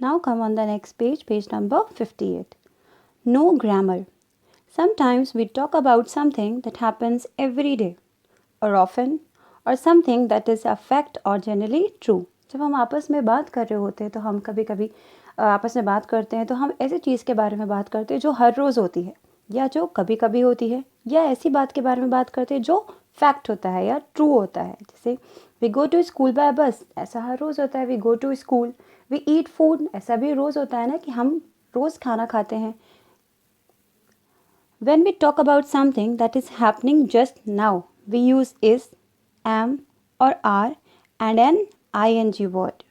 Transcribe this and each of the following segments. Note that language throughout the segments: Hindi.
Now come on the next page, page number 58. No grammar. Sometimes we talk about something that happens every day or often or something that is a fact or generally true. जब हम आपस में बात कर रहे होते हैं तो हम कभी कभी आपस में बात करते हैं तो हम ऐसी चीज़ के बारे में बात करते हैं जो हर रोज़ होती है या जो कभी कभी होती है, या ऐसी बात के बारे में बात करते हैं जो फैक्ट होता है या ट्रू होता है. जैसे we go to school by bus, ऐसा हर रोज़ होता है. We go to school. We eat food, ऐसा भी रोज़ होता है ना कि हम रोज़ खाना खाते हैं. When we talk about something that is happening just now, we use is, am or are and an ing word.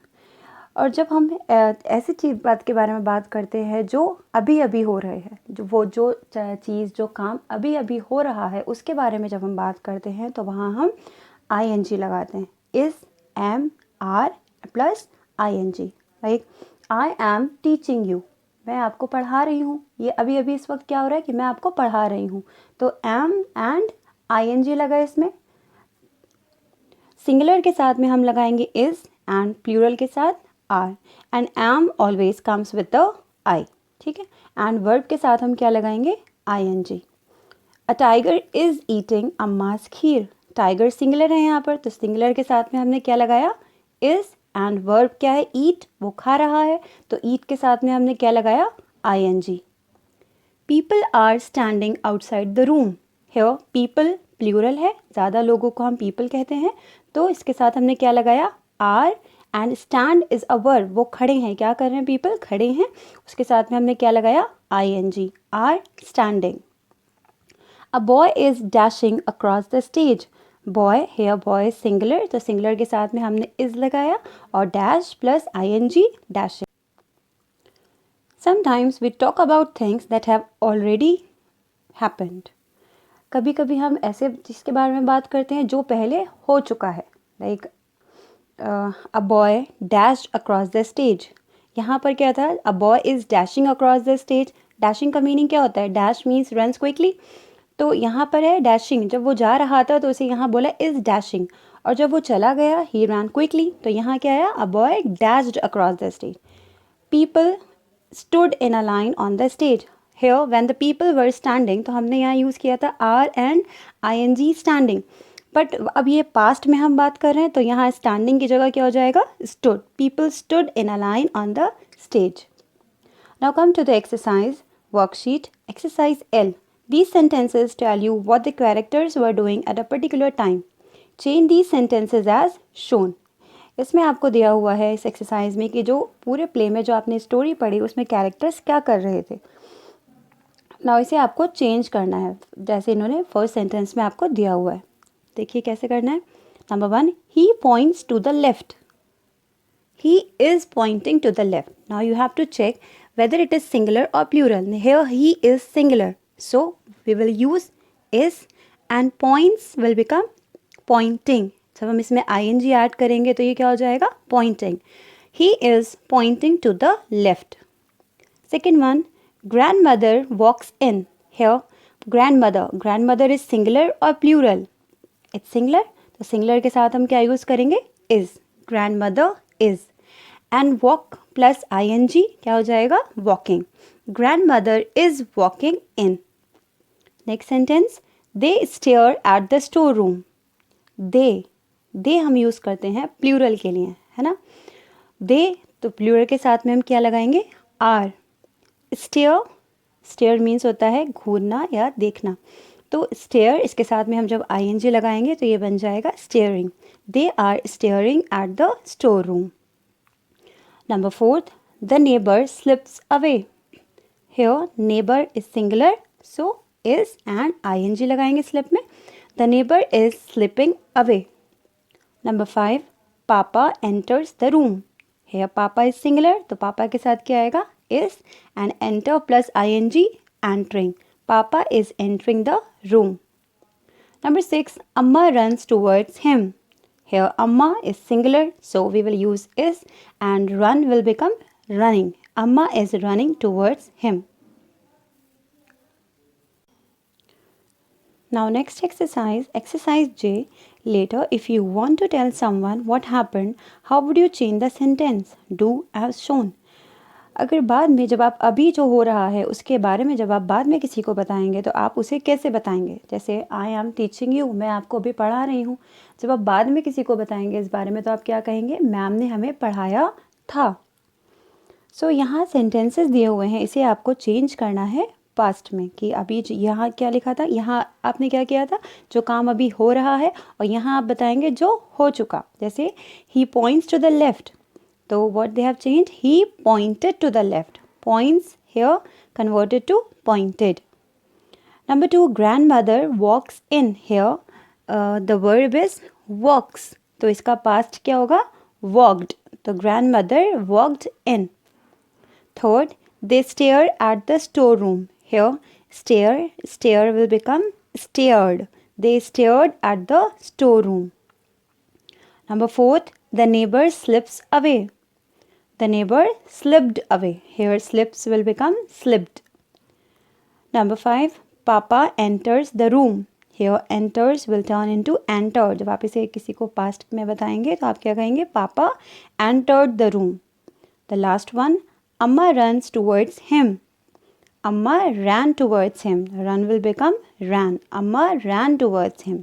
और जब हम ऐसी चीज़ बात के बारे में बात करते हैं जो अभी अभी हो रहे हैं, जो चीज़ जो काम अभी अभी हो रहा है उसके बारे में जब हम बात करते हैं तो वहाँ हम ing लगाते हैं. is, am, are plus ing. Like I am teaching you, मैं आपको पढ़ा रही हूँ. ये अभी अभी इस वक्त क्या हो रहा है कि मैं आपको पढ़ा रही हूँ. तो एम एंड ing लगा इसमें. सिंगुलर के साथ में हम लगाएंगे इज एंड प्लूरल के साथ are. And am always comes with the I. ठीक है. एंड वर्ब के साथ हम क्या लगाएंगे? ing. A tiger is eating Amma's kheer. Tiger singular है यहाँ पर, तो सिंगुलर के साथ में हमने क्या लगाया? इज. एंड वर्ब क्या है? ईट, वो खा रहा है, तो ईट के साथ में हमने क्या लगाया? ing. People are standing outside the room. Here people plural है, ज़्यादा लोगों को हम पीपल कहते हैं, तो इसके साथ हमने क्या लगाया? Are. And stand is a verb, वो खड़े हैं. क्या कर रहे हैं? पीपल खड़े हैं, उसके साथ में हमने क्या लगाया? ing. Are standing. A boy is dashing across the stage. Boy, here boy singular, तो सिंगुलर के साथ में हमने इज लगाया और dash plus ing dashing. Sometimes we talk about things that have already happened. कभी कभी हम ऐसे चीज़ के बारे में बात करते हैं जो पहले हो चुका है. Like a boy dashed across the stage. यहाँ पर क्या था? अ boy is dashing across the stage. Dashing का मीनिंग क्या होता है? Dash means runs quickly. तो यहाँ पर है डैशिंग. जब वो जा रहा था तो उसे यहाँ बोला इज डैशिंग, और जब वो चला गया ही रन क्विकली, तो यहाँ क्या आया? A boy dashed across the stage. People stood in a line on the stage. Here when the people were standing, तो हमने यहाँ यूज़ किया था are and ing standing. But अब ये पास्ट में हम बात कर रहे हैं तो यहाँ स्टैंडिंग की जगह क्या हो जाएगा? stood. People stood in a line on the stage. Now come to the exercise worksheet. Exercise L. These sentences tell you what the characters were doing at a particular time. Change these sentences as shown. इसमें आपको दिया हुआ है इस एक्सरसाइज में कि जो पूरे प्ले में जो आपने स्टोरी पढ़ी उसमें कैरेक्टर्स क्या कर रहे थे. ना इसे आपको चेंज करना है जैसे इन्होंने फर्स्ट सेंटेंस में आपको दिया हुआ है. देखिए कैसे करना है. नंबर 1, he points to the left. He is pointing to the left. Now you have to check whether it is singular और plural. Here he is singular, so we will use is and points will become pointing. जब हम इसमें ing ऐड करेंगे तो ये क्या हो जाएगा? Pointing. He is pointing to the left. Second one, grand mother walks in. Here grand mother is singular और प्लूरल? इट्स सिंगुलर, तो सिंगुलर के साथ हम क्या यूज़ करेंगे? Is. Grand mother is. And walk plus ing क्या हो जाएगा? Walking. Grand mother is walking in. Next sentence, they stare at the store room. They हम यूज़ करते हैं प्लूरल के लिए, है ना. दे, तो प्लूरल के साथ में हम क्या लगाएंगे? आर. स्टेयर मीन्स होता है घूरना या देखना, तो स्टेयर इसके साथ में हम जब ing लगाएंगे तो ये बन जाएगा staring. They are staring at the store room. Number 4, the neighbour slips away. Here neighbour is singular, so is and ing लगाएंगे स्लिप में. The neighbour is slipping away. Number 5, पापा एंटर्स द रूम. हेयर पापा इज सिंगुलर, तो पापा के साथ क्या आएगा? Is. And enter plus ing entering. पापा is entering the room. Number 6, अम्मा रन्स टूवर्ड्स हिम. हेयर अम्मा is singular, so we will use is and run will become running. अम्मा is running towards him. Now next exercise, exercise J. Later, if you want to tell someone what happened, how would you change the sentence? Do as shown. अगर बाद में जब आप अभी जो हो रहा है उसके बारे में जब आप बाद में किसी को बताएंगे तो आप उसे कैसे बताएंगे? जैसे आई एम टीचिंग यू, मैं आपको अभी पढ़ा रही हूँ। जब आप बाद में किसी को बताएंगे इस बारे में तो आप क्या कहेंगे? मैम ने हमें पढ़ाया था। सो यहाँ सेंटेंसेस दिए हुए हैं, इसे आपको चेंज करना है पास्ट में कि अभी यहाँ क्या लिखा था, यहाँ आपने क्या किया था, जो काम अभी हो रहा है, और यहाँ आप बताएंगे जो हो चुका। जैसे ही पॉइंट्स टू द लेफ्ट, तो what they have change, he pointed to the left, points here converted to pointed. Number 2, grandmother walks in, here the verb is walks, तो इसका पास्ट क्या होगा? वॉक्ड, तो grandmother walked in. Third, they stare at the storeroom. Here, stare will become stared. They stared at the storeroom. Number 4, the neighbor slips away. The neighbor slipped away. Here, slips will become slipped. Number 5, Papa enters the room. Here, enters will turn into entered. जब आप इसे किसी को past में बताएंगे तो आप क्या कहेंगे? Papa entered the room. The last one, Amma runs towards him. Amma ran towards him. Run will become ran. Amma ran towards him.